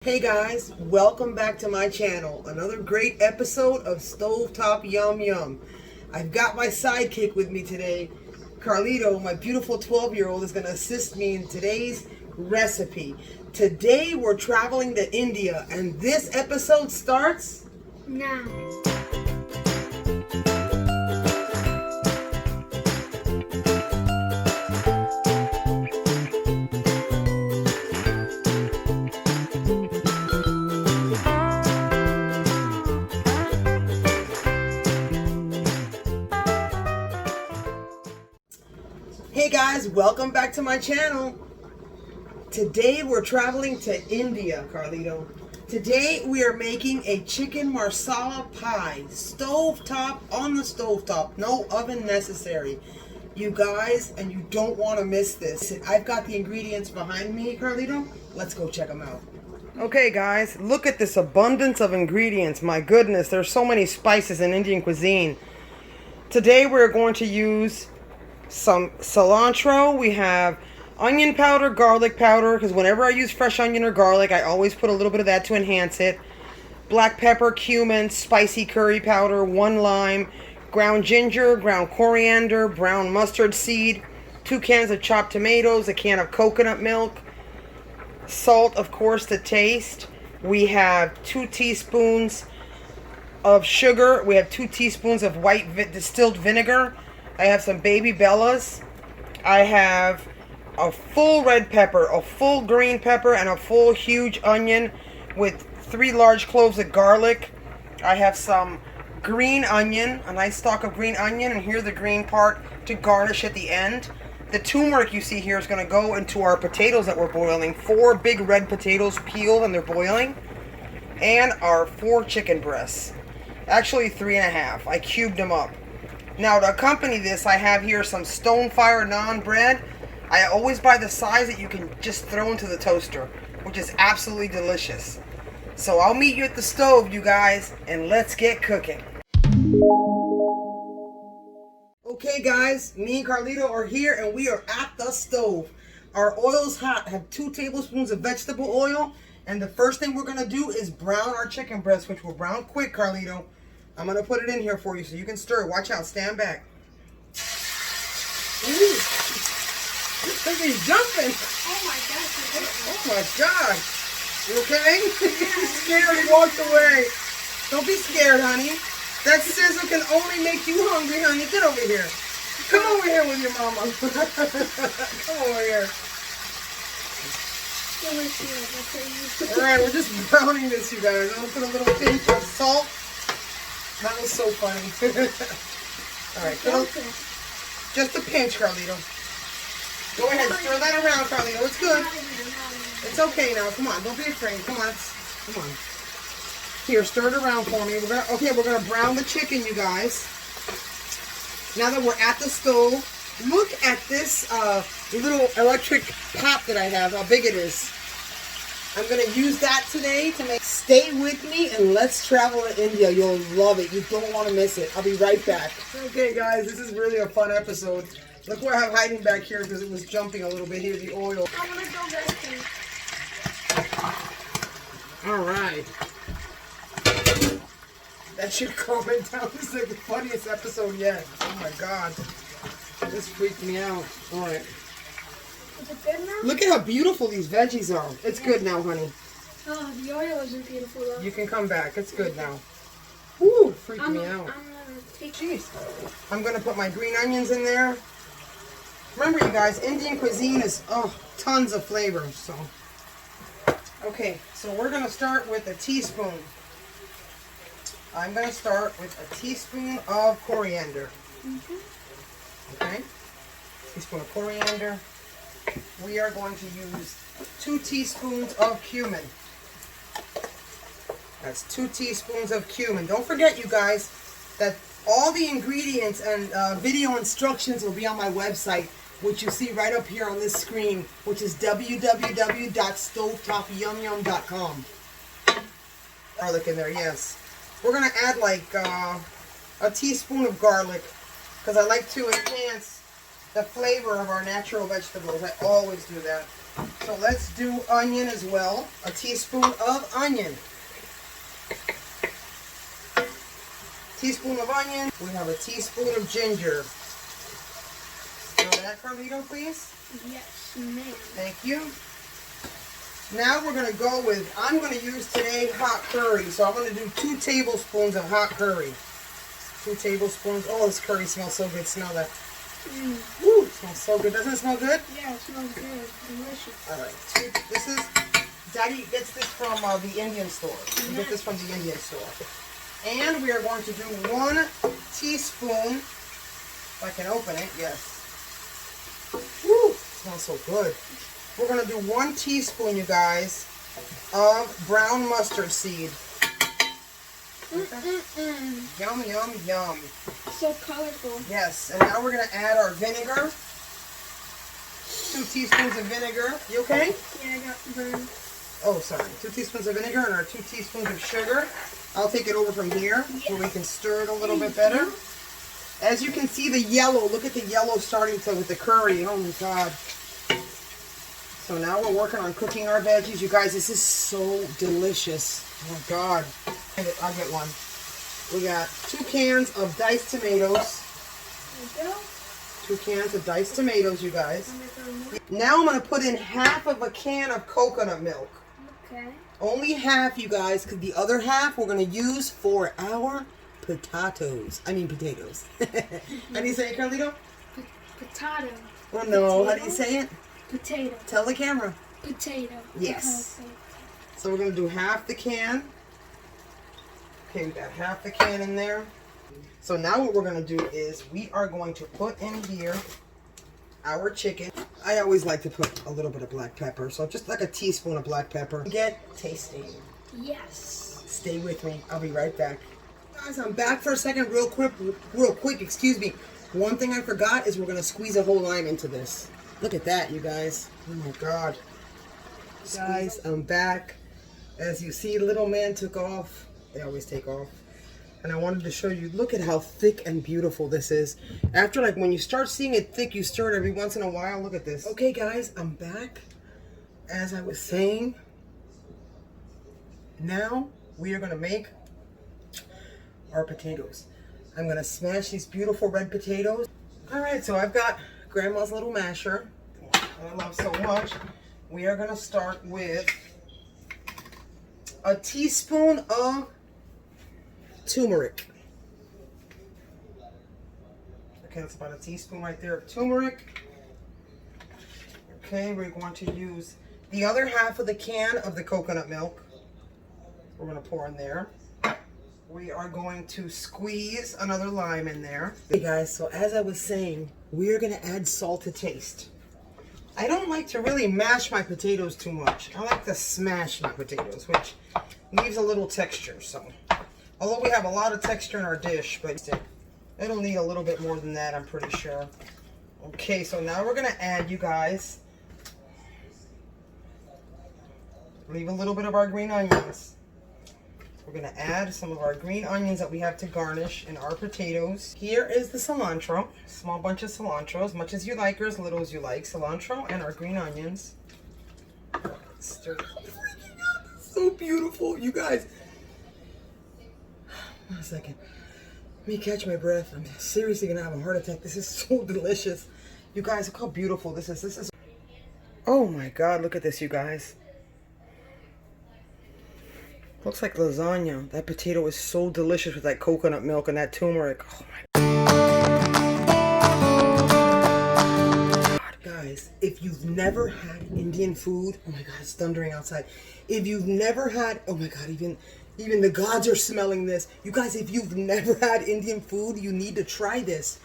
Hey guys, welcome back to my channel. Another great episode of Stovetop Yum Yum. I've got my sidekick with me today. Carlito, my beautiful 12-year-old, is going to assist me in today's recipe. Today we're traveling to India and this episode starts now. Hey guys, welcome back to my channel. Today we're traveling to India, Carlito. Today we are making a chicken masala pie. Stovetop, on the stovetop. No oven necessary. You guys, and you don't want to miss this. I've got the ingredients behind me, Carlito. Let's go check them out. Okay guys, look at this abundance of ingredients. My goodness, there's so many spices in Indian cuisine. Today we're going to use some cilantro. We have onion powder, garlic powder, because whenever I use fresh onion or garlic, I always put a little bit of that to enhance it. Black pepper, cumin, spicy curry powder, 1 lime, ground ginger, ground coriander, brown mustard seed, 2 cans of chopped tomatoes, a can of coconut milk, salt, of course, to taste. We have 2 teaspoons of sugar. We have 2 teaspoons of white distilled vinegar. I have some baby bellas. I have a full red pepper, a full green pepper, and a full huge onion with 3 large cloves of garlic. I have some green onion, a nice stalk of green onion, and here's the green part to garnish at the end. The turmeric you see here is going to go into our potatoes that we're boiling. 4 big red potatoes peeled and they're boiling. And our 4 chicken breasts. Actually 3.5. I cubed them up. Now to accompany this, I have here some Stonefire naan bread. I always buy the size that you can just throw into the toaster, which is absolutely delicious. So I'll meet you at the stove, you guys, and let's get cooking. Okay guys, me and Carlito are here and we are at the stove. Our oil's hot. I have 2 tablespoons of vegetable oil, and the first thing we're going to do is brown our chicken breast, which will brown quick, Carlito. I'm going to put it in here for you so you can stir. Watch out. Stand back. Ooh. This thing's jumping. Oh my gosh. Oh my God. You okay? He's scared. He walked away. Don't be scared, honey. That sizzle can only make you hungry, honey. Get over here. Come over here with your mama. Come over here. Alright, we're just browning this, you guys. I'm going to put a little pinch of salt. That was so funny. Alright, just a pinch, Carlito. Go ahead, stir that around, Carlito. It's good. It's okay now. Come on, don't be afraid. Come on. Come on. Here, stir it around for me. We're gonna brown the chicken, you guys. Now that we're at the stove, look at this little electric pot that I have, how big it is. I'm going to use that today to make... Stay with me and let's travel to India. You'll love it. You don't want to miss it. I'll be right back. Okay, guys, this is really a fun episode. Look what I have hiding back here because it was jumping a little bit here, the oil. I want to go resting. All right. That should calm it down. This is like the funniest episode yet. Oh, my God. This freaked me out. All right. Is it good now? Look at how beautiful these veggies are. It's good now, honey. Oh, the oil isn't beautiful though. You can come back. It's good now. Woo, freaked me out. I'm gonna take... Jeez. I'm going to put my green onions in there. Remember, you guys, Indian cuisine is, tons of flavor. So, okay, so we're going to start with a teaspoon. I'm going to start with a teaspoon of coriander. Okay, teaspoon of coriander. We are going to use 2 teaspoons of cumin. That's 2 teaspoons of cumin. Don't forget, you guys, that all the ingredients and video instructions will be on my website, which you see right up here on this screen, which is www.stovetopyumyum.com. Garlic in there, yes. We're going to add like a teaspoon of garlic because I like to enhance the flavor of our natural vegetables. I always do that. So let's do onion as well. A teaspoon of onion. Teaspoon of onion. We have a teaspoon of ginger. Smell that, Carlito, please? Yes, ma'am. Thank you. Now we're going to go with, I'm going to use today hot curry. So I'm going to do 2 tablespoons of hot curry. 2 tablespoons. Oh, this curry smells so good. Smell that. Woo, it smells so good. Doesn't it smell good? Yeah, it smells good. Delicious. All right. This is, Daddy gets this from the Indian store. We get this from the Indian store. And we are going to do 1 teaspoon, if I can open it, yes. Woo, it smells so good. We're going to do 1 teaspoon, you guys, of brown mustard seed. Yum, yum, yum. So colorful. Yes, and now we're going to add our vinegar. 2 teaspoons of vinegar. You okay? Yeah, I got burned. Oh, sorry. 2 teaspoons of vinegar and our 2 teaspoons of sugar. I'll take it over from here so we can stir it a little bit better. As you can see the yellow, look at the yellow starting to with the curry. Oh my God. So now we're working on cooking our veggies. You guys, this is so delicious. Oh my God. I'll get one. We got 2 cans of diced tomatoes. There you go. 2 cans of diced tomatoes, you guys. Now I'm going to put in half of a can of coconut milk. Okay. Only half, you guys, because the other half we're going to use for our potatoes. I mean potatoes. How do you say it, Carlito? Potato. Oh no, how do you say it? Potato. Tell the camera. Potato. Yes. So we're going to do half the can. Okay, we got half the can in there. So now what we're going to do is we are going to put in here our chicken. I always like to put a little bit of black pepper. So just like a teaspoon of black pepper. Get tasty. Yes. Stay with me. I'll be right back. Guys, I'm back for a second real quick, excuse me. One thing I forgot is we're going to squeeze a whole lime into this. Look at that, you guys. Oh my God. Guys, I'm back. As you see, little man took off. They always take off. And I wanted to show you, look at how thick and beautiful this is. After, like, when you start seeing it thick, you stir it every once in a while. Look at this. Okay, guys, I'm back. As I was saying, now we are going to make our potatoes. I'm going to smash these beautiful red potatoes. All right, so I've got Grandma's little masher that I love so much. We are going to start with a teaspoon of turmeric. Okay, that's about a teaspoon right there of turmeric. Okay, we're going to use the other half of the can of the coconut milk. We're going to pour in there. We are going to squeeze another lime in there. Hey guys, so as I was saying, we are going to add salt to taste. I don't like to really mash my potatoes too much. I like to smash my potatoes, which leaves a little texture. So, although we have a lot of texture in our dish, but it'll need a little bit more than that, I'm pretty sure. Okay, so now we're going to add, you guys, leave a little bit of our green onions. We're going to add some of our green onions that we have to garnish in our potatoes. Here is the cilantro. Small bunch of cilantro, as much as you like or as little as you like. Cilantro and our green onions. Stir it. So beautiful, you guys. One second. Let me catch my breath. I'm seriously going to have a heart attack. This is so delicious. You guys, look how beautiful this is. This is... Oh my God, look at this, you guys. Looks like lasagna. That potato is so delicious with that coconut milk and that turmeric. Oh my God. Guys, if you've never had Indian food, oh my God, it's thundering outside. If you've never had, oh my God, even the gods are smelling this. You guys, if you've never had Indian food, you need to try this.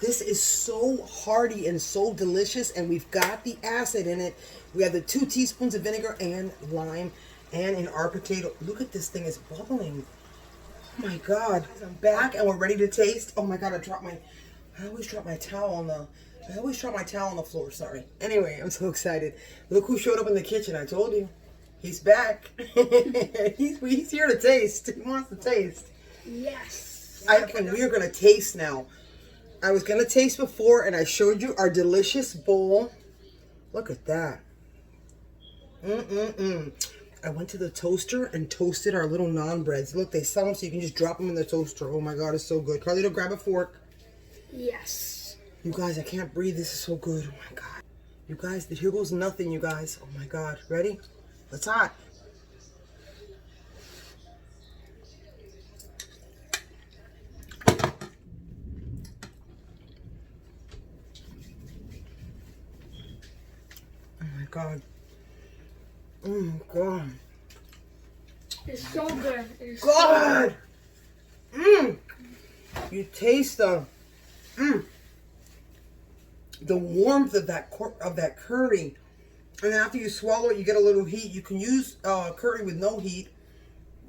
This is so hearty and so delicious, and we've got the acid in it. We have the 2 teaspoons of vinegar and lime. And in our potato, look at this thing, is bubbling. Oh my God. I'm back and we're ready to taste. Oh my God, I always drop my towel on the floor, sorry. Anyway, I'm so excited. Look who showed up in the kitchen, I told you. He's back. he's here to taste. He wants to taste. Yes. And we are going to taste now. I was going to taste before and I showed you our delicious bowl. Look at that. I went to the toaster and toasted our little naan breads. Look, they sell them so you can just drop them in the toaster. Oh my God, it's so good. Carlito, grab a fork. Yes. You guys, I can't breathe. This is so good. Oh my God. You guys, here goes nothing, you guys. Oh my God. Ready? It's hot. Oh my God. Oh my God. It's so good. It's God! You taste the warmth of that curry, and then after you swallow it, you get a little heat. You can use curry with no heat.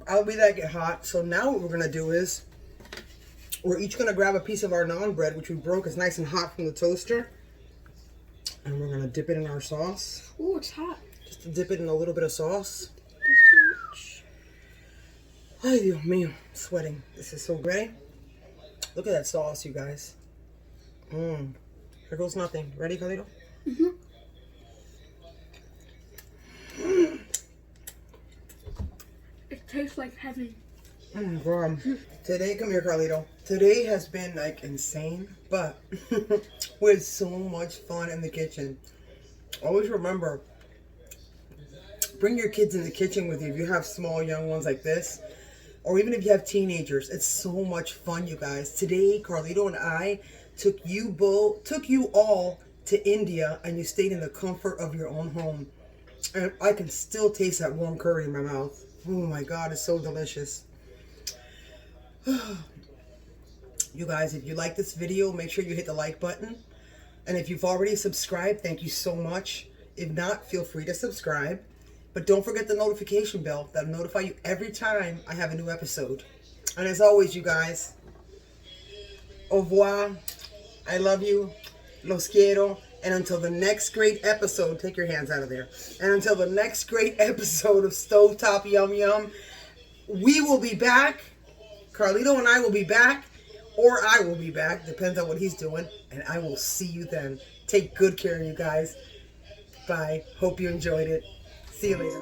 I'll be that get hot. So now what we're gonna do is we're each gonna grab a piece of our naan bread, which we broke. It's nice and hot from the toaster, and we're gonna dip it in our sauce. Ooh, it's hot. Just to dip it in a little bit of sauce. There's too much. Ay, Dios mío, I'm sweating. This is so great. Look at that sauce, you guys. Here goes nothing. Ready, Carlito? It tastes like heaven. Oh my God. Today, come here, Carlito. Today has been like insane, but with so much fun in the kitchen. Always remember, bring your kids in the kitchen with you if you have small young ones like this, or even if you have teenagers. It's so much fun, you guys. Today, Carlito and I took you all to India, and you stayed in the comfort of your own home. And I can still taste that warm curry in my mouth. Oh my God, it's so delicious. You guys, if you like this video, make sure you hit the like button. And if you've already subscribed, thank you so much. If not, feel free to subscribe. But don't forget the notification bell. That'll notify you every time I have a new episode. And as always, you guys, au revoir. I love you. Los quiero. And until the next great episode, take your hands out of there. And until the next great episode of Stovetop Yum Yum, we will be back. Carlito and I will be back. Or I will be back. Depends on what he's doing. And I will see you then. Take good care of you guys. Bye. Hope you enjoyed it. See you later.